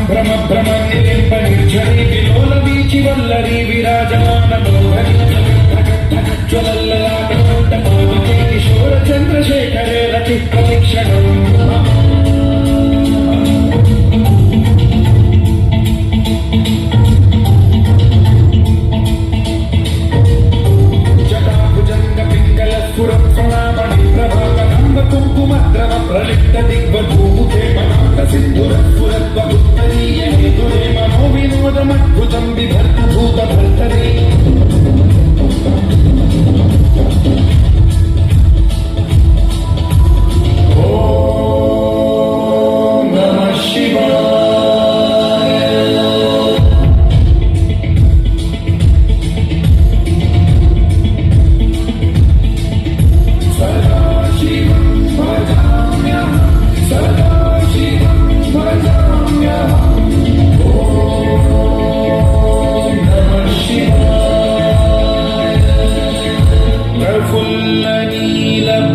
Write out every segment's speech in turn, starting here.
సంభ్రమ భ్రమ నిలింప నిర్జరి విలోల వీచి వల్లరి విరాజమాన జ్వలల్లలాట పాదుకే కిశోర చంద్రశేఖరే రచి ప్రతిక్షణం ప్రలిప్త దిగ్వధూముఖే మనాంత సింధురస్ఫురద్వగుత్తరీయ హేతురే మనో వినోదమద్భుతం బిభర్త భూత భర్తరే ఓం నమః శివాయ సదాశివం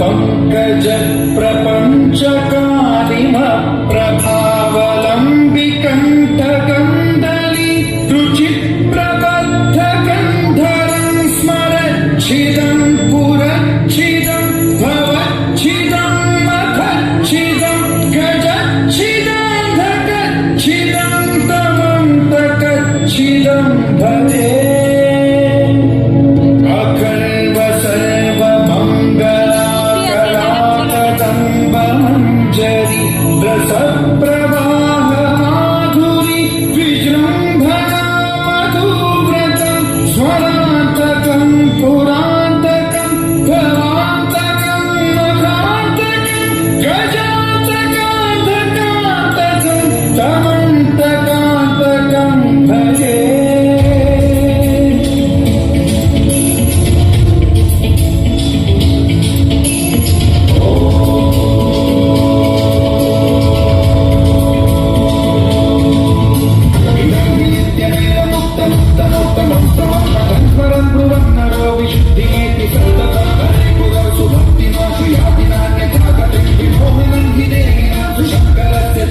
పంకజ ప్రపంచకారిమ ప్రభావలంబి కంఠకందలి రుచి ప్రబద్ధ గంధరం స్మరచ్చిదం పురచ్చిదం భవచ్చిదం మఖచ్చిదం గజచ్చిదం ధకచ్చిదం తమంతకచ్చిదం భవే శంకరస్య